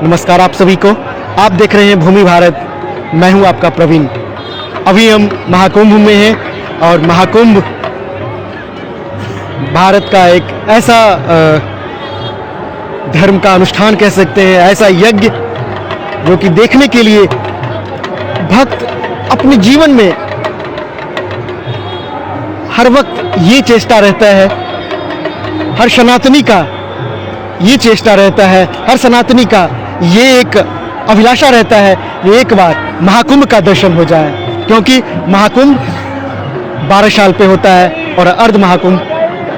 नमस्कार आप सभी को। आप देख रहे हैं भूमि भारत। मैं हूं आपका प्रवीण। अभी हम महाकुंभ में हैं और महाकुंभ भारत का एक ऐसा धर्म का अनुष्ठान कह सकते हैं, ऐसा यज्ञ जो कि देखने के लिए भक्त अपने जीवन में हर वक्त ये चेष्टा रहता है, हर सनातनी का ये चेष्टा रहता है, हर सनातनी का ये एक अभिलाषा रहता है कि एक बार महाकुंभ का दर्शन हो जाए, क्योंकि महाकुंभ 12 साल पे होता है और अर्ध महाकुंभ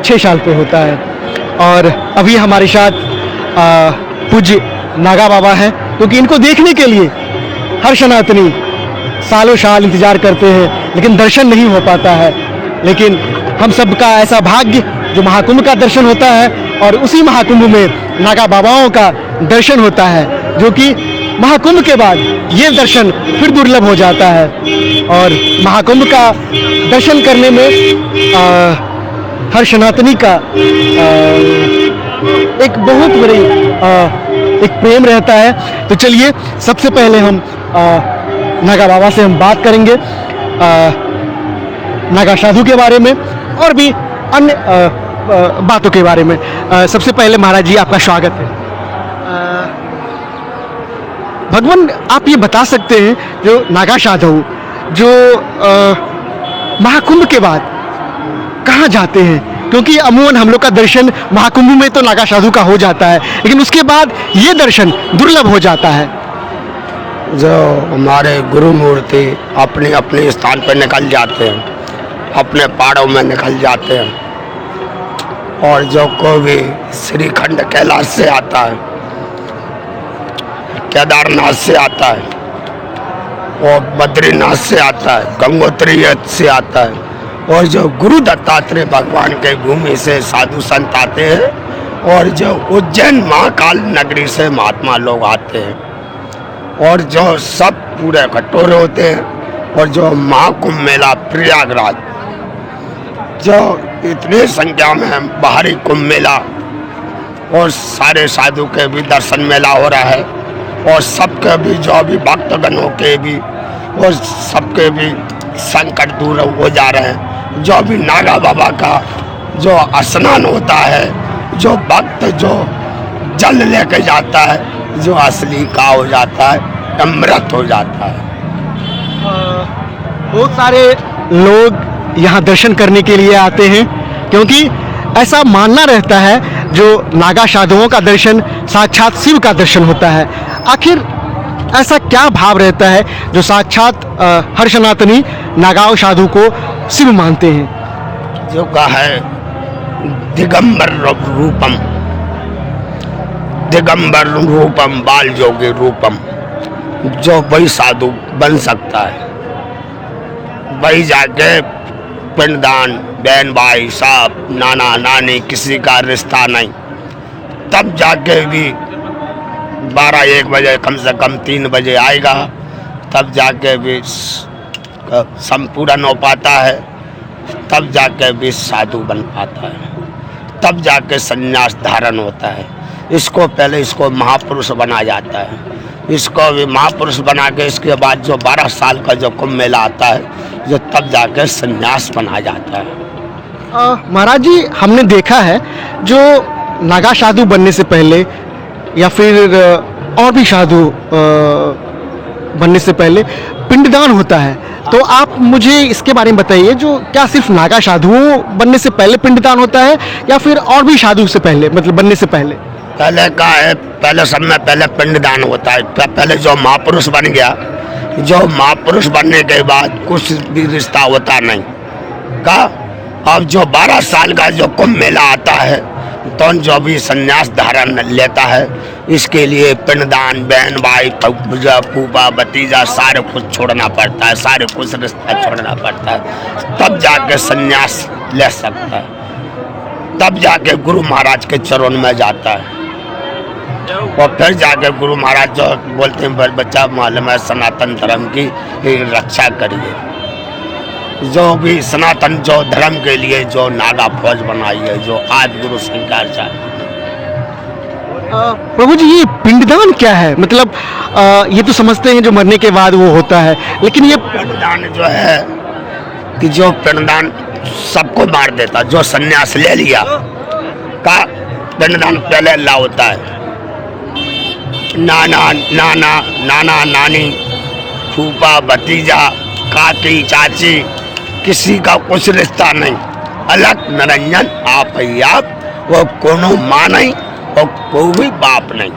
6 साल पे होता है। और अभी हमारे साथ पूज्य नागा बाबा हैं, क्योंकि इनको देखने के लिए हर सनातनी सालों साल इंतजार करते हैं, लेकिन दर्शन नहीं हो पाता है। लेकिन हम सबका ऐसा भाग्य जो महाकुंभ का दर्शन होता है और उसी महाकुंभ में नागा बाबाओं का दर्शन होता है, जो कि महाकुंभ के बाद ये दर्शन फिर दुर्लभ हो जाता है। और महाकुंभ का दर्शन करने में हर सनातनी का एक बहुत बड़ी एक प्रेम रहता है। तो चलिए सबसे पहले हम नागा बाबा से हम बात करेंगे नागा साधु के बारे में और भी अन्य बातों के बारे में। सबसे पहले महाराज जी आपका स्वागत है। भगवान आप ये बता सकते हैं जो नागा साधु जो महाकुंभ के बाद कहाँ जाते हैं, क्योंकि अमूमन हम लोग का दर्शन महाकुंभ में तो नागा साधु का हो जाता है, लेकिन उसके बाद ये दर्शन दुर्लभ हो जाता है। जो हमारे गुरु मूर्ति अपने अपने स्थान पर निकल जाते हैं, अपने पहाड़ों में निकल जाते हैं, और जो कोई भी श्रीखंड कैलाश से आता है, केदारनाथ से आता है और बद्रीनाथ से आता है, गंगोत्री से आता है, और जो गुरु दत्तात्रेय भगवान के भूमि से साधु संत आते हैं, और जो उज्जैन महाकाल नगरी से महात्मा लोग आते हैं, और जो सब पूरे कटोरे होते हैं, और जो महाकुंभ मेला प्रयागराज जो इतनी संख्या में बाहरी कुंभ मेला और सारे साधु के भी दर्शन मेला हो रहा है, और सबके भी जो भी भक्तगणों के भी और सबके भी संकट दूर हो जा रहे हैं। जो भी नागा बाबा का जो स्नान होता है, जो भक्त जो जल लेके जाता है, जो असली का हो जाता है, अमृत हो जाता है। बहुत सारे लोग यहाँ दर्शन करने के लिए आते हैं, क्योंकि ऐसा मानना रहता है जो नागा साधुओं का दर्शन साक्षात शिव का दर्शन होता है। आखिर ऐसा क्या भाव रहता है जो साक्षात हर सनातनी नागाओं साधु को शिव मानते हैं? जो का है दिगंबर रूपम, दिगंबर रूपम बाल जोगी रूपम, जो वही साधु बन सकता है, वही जाके पिंडदान बहन भाई साहब नाना नानी किसी का रिश्ता नहीं, तब जाके भी 12-1 बजे कम से कम 3 बजे आएगा, तब जाके भी संपूर्ण हो पाता है, तब जाके भी साधु बन पाता है, तब जाके संन्यास धारण होता है। इसको पहले इसको महापुरुष बना जाता है, इसको भी महापुरुष बना के इसके बाद जो 12 साल का जो कुंभ मेला आता है, जो तब जाकर संन्यास बना जाता है। महाराज जी हमने देखा है जो नागा साधु बनने से पहले या फिर और भी साधु बनने से पहले पिंडदान होता है, तो आप मुझे इसके बारे में बताइए, जो क्या सिर्फ नागा साधुओं बनने से पहले पिंडदान होता है या फिर और भी साधु से पहले, मतलब बनने से पहले? पहले का है, पहले सब में पहले पिंडदान होता है। पहले जो महापुरुष बन गया, जो महापुरुष बनने के बाद कुछ भी रिश्ता होता नहीं का। अब जो 12 साल का जो कुंभ मेला आता है, तो जो भी संन्यास धारण लेता है, इसके लिए पिंडदान बहन भाई फूफा भतीजा सारे कुछ छोड़ना पड़ता है, सारे कुछ रिश्ता छोड़ना पड़ता है, तब जाके संन्यास ले सकता है, तब जाके गुरु महाराज के चरण में जाता है, और फिर जाके गुरु महाराज जो बोलते हैं बच्चा मालूम है सनातन धर्म की रक्षा करिए। जो भी सनातन जो धर्म के लिए जो नागा फौज बनाई है, जो आज गुरु शंकराचार्य प्रभु जी ये पिंडदान क्या है? मतलब ये तो समझते हैं जो मरने के बाद वो होता है, लेकिन ये पिंडदान जो है कि जो पिंडदान सबको मार देता, जो सन्यास ले लिया का पिंडदान पहले अल्लाह होता है। नाना नाना नाना नानी फूफा भतीजा काकी चाची किसी का कुछ रिश्ता नहीं, अलग निरंजन आप ही आप, वो कोनो माँ नहीं और कोई भी बाप नहीं,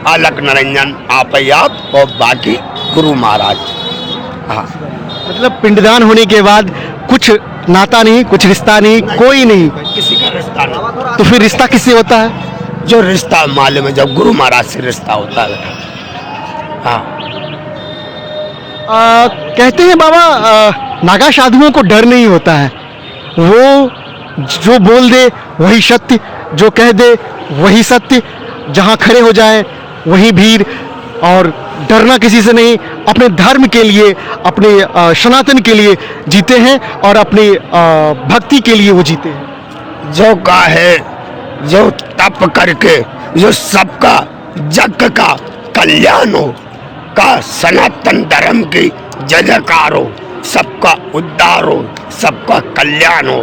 अलग निरंजन आप ही आप और बाकी गुरु महाराज। हाँ, मतलब पिंडदान होने के बाद कुछ नाता नहीं, कुछ रिश्ता नहीं, कोई नहीं, किसी का रिश्ता नहीं। तो फिर रिश्ता किससे होता है? जो रिश्ता मालूम है जब गुरु महाराज से रिश्ता होता है। हाँ, कहते हैं बाबा नागा साधुओं को डर नहीं होता है, वो जो बोल दे वही सत्य, जो कह दे वही सत्य, जहाँ खड़े हो जाए वही भीड़, और डरना किसी से नहीं, अपने धर्म के लिए, अपने सनातन के लिए जीते हैं और अपनी भक्ति के लिए वो जीते हैं। जो का है जो तप करके जो सबका जग का कल्याण हो, का सनातन धर्म की जय जयकार हो, सबका उद्धार हो, सबका कल्याण हो,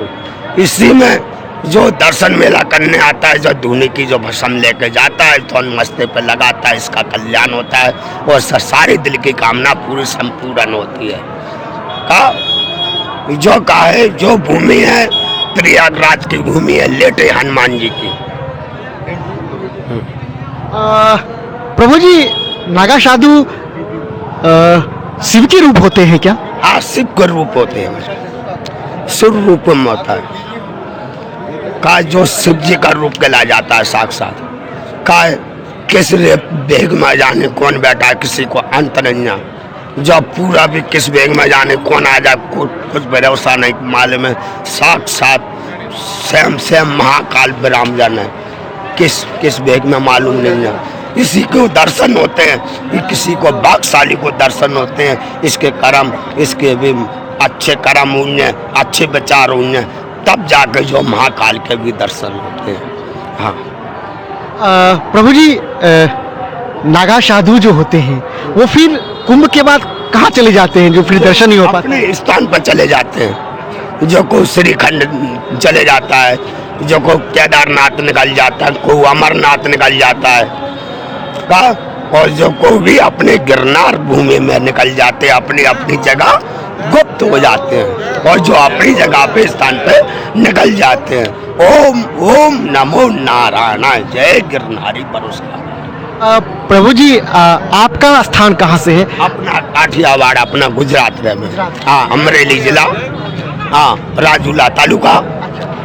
इसी में जो दर्शन मेला करने आता है, जो धूनी की जो भस्म लेके जाता है तो मस्ते पे लगाता है, इसका कल्याण होता है और सारी दिल की कामना पूरी संपूर्ण होती है। का जो का है जो भूमि है प्रयागराज की भूमि है, लेटे हनुमान जी की। प्रभु जी नागा साधु शिव के रूप होते हैं क्या? हाँ, शिव के रूप होते हैं, शिव रूप में होता है का जो शिव जी का रूप कहला जाता है साक्षात। का किस बेग में जाने कौन बैठा है, किसी को अंत नहीं है, जब पूरा भी किस बेग में जाने कौन आ जाए कुछ भरोसा नहीं मालूम है, साक्षात स्वयं महाकाल विरामजन है, किस बेग में मालूम नहीं है। इसी को दर्शन होते हैं, किसी को भाग्यशाली को दर्शन होते हैं, इसके कर्म, इसके भी अच्छे कर्म हुए, अच्छे विचार हुए, तब जाकर जो महाकाल के भी दर्शन होते हैं। हाँ, प्रभु जी नागा साधु जो होते हैं वो फिर कुंभ के बाद कहाँ चले जाते हैं, जो फिर दर्शन नहीं हो पाते? अपने स्थान पर चले जाते हैं, जो को श्रीखंड चले जाता है, जो को केदारनाथ निकल जाता है, को अमरनाथ निकल जाता है का, और जो को भी अपने गिरनार भूमि में निकल जाते हैं, अपनी अपनी जगह गुप्त हो जाते हैं, और जो अपनी जगह पे स्थान पे निकल जाते हैं। ओम ओम नमो नारायण जय गिरनारी परोसकार। प्रभु जी आपका स्थान कहाँ से है? अपना काठियावाड़, अपना गुजरात में। हाँ, अमरेली जिला, हाँ, राजूला तालुका,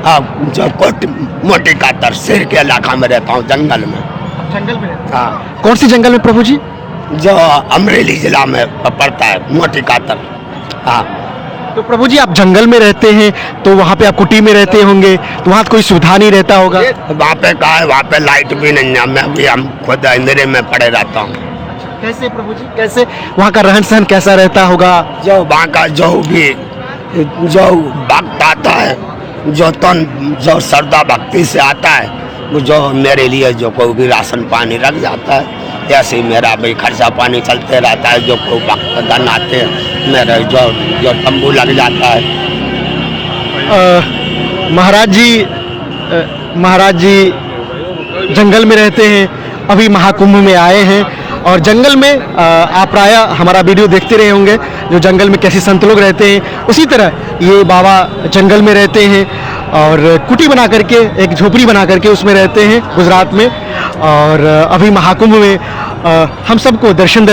हाँ, जो कोट मोटी कातर शेर के इलाका में रहता हूँ, जंगल में। जंगल में? हाँ। कौन सी जंगल में प्रभु जी? जो अमरेली जिला में पड़ता है, मोटी कातर। हाँ, तो प्रभु जी आप जंगल में रहते हैं तो वहाँ पे आप कुटी में रहते होंगे, तो वहाँ कोई सुविधा नहीं रहता होगा? वहाँ पे कहा है, वहाँ पे लाइट भी नहीं है, मैं भी हम खुद अंधेरे में पड़े रहता हूँ। कैसे प्रभु जी, कैसे वहाँ का रहन सहन कैसा रहता होगा? जो वहाँ का जो भी जो भक्त आता है, जो तन जो श्रद्धा भक्ति से आता है, वो जो मेरे लिए जो कोई भी राशन पानी रख जाता है, ऐसे ही मेरा भी खर्चा पानी चलते रहता है। जो कोई भक्तगण आते हैं, मेरा जो तंबू लग जाता है। महाराज जी जंगल में रहते हैं, अभी महाकुंभ में आए हैं, और जंगल में आप प्राय हमारा वीडियो देखते रहे होंगे, जो जंगल में कैसे संत लोग रहते हैं, उसी तरह ये बाबा जंगल में रहते हैं और कुटी बना करके, एक झोपड़ी बना करके उसमें रहते हैं गुजरात में। और अभी महाकुंभ में हम सबको दर्शन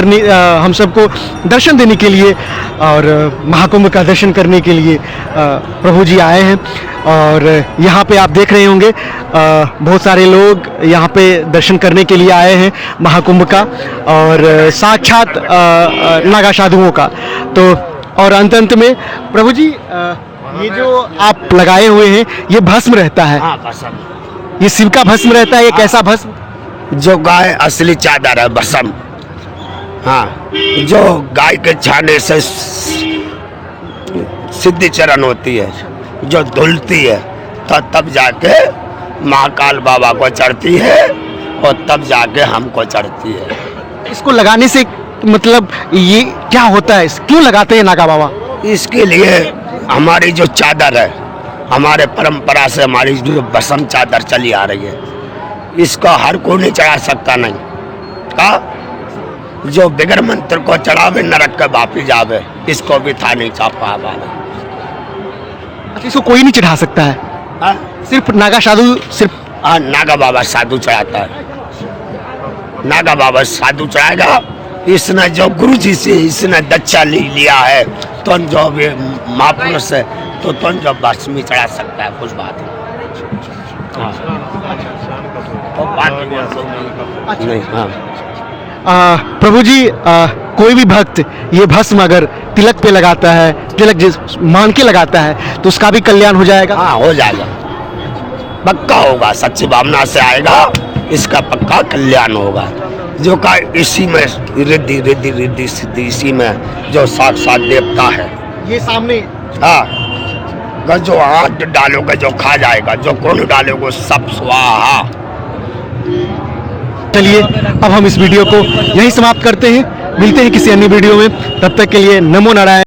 देने के लिए और महाकुंभ का दर्शन करने के लिए प्रभु जी आए हैं। और यहाँ पे आप देख रहे होंगे बहुत सारे लोग यहाँ पे दर्शन करने के लिए आए हैं महाकुंभ का, और साक्षात नागा साधुओं का। तो और अंत में प्रभु जी ये जो आप लगाए हुए हैं ये भस्म रहता है? हाँ, भस्म। ये शिव का भस्म रहता है? ये कैसा भस्म? जो गाय असली चादर है, भस्म। हाँ, जो गाय के छाने से सिद्धि चरण होती है, जो धुलती है तो तब जाके महाकाल बाबा को चढ़ती है, और तब जाके हमको चढ़ती है। इसको लगाने से मतलब ये क्या होता है, क्यों लगाते हैं नागा बाबा? इसके लिए हमारी जो चादर है, हमारे परंपरा से हमारी जो बसम चादर चली आ रही है, इसको हर कोई नहीं चढ़ा सकता। नहीं का जो बिगर मंत्र को चढ़ावे नरक के वापिस जावे, इसको भी था नहीं चापा वाला। अच्छा, इसको कोई नहीं चढ़ा सकता है? हाँ? सिर्फ नागा साधु, सिर्फ हाँ, नागा बाबा साधु चढ़ाता है। नागा बाबा साधु चढ़ाएगा। इसने जो गुरु जी से इसने दक्षा लिया है, तो जो भी महापुरुष है, तो तुम जो बस में चढ़ा सकता है, कुछ बात हाँ। तो बात नहीं। हाँ, प्रभु जी, कोई भी भक्त ये भस्म अगर तिलक पे लगाता है, तिलक जिस मान के लगाता है, तो उसका भी कल्याण हो जाएगा? हाँ, हो जाएगा, पक्का होगा। सच्ची भावना से आएगा, इसका पक्का कल्याण होगा। जो का इसी में रिद्धि रिद्धि रिद्धि सिद्धि, इसी में जो साक्षात देवता है। ये सामने हाँ, जो हाथ डालोगे जो खा जाएगा, जो कौन डालोगे सब स्वाहा। चलिए, अब हम इस वीडियो को यहीं समाप्त करते हैं। मिलते हैं किसी अन्य वीडियो में, तब तक के लिए नमो नारायण।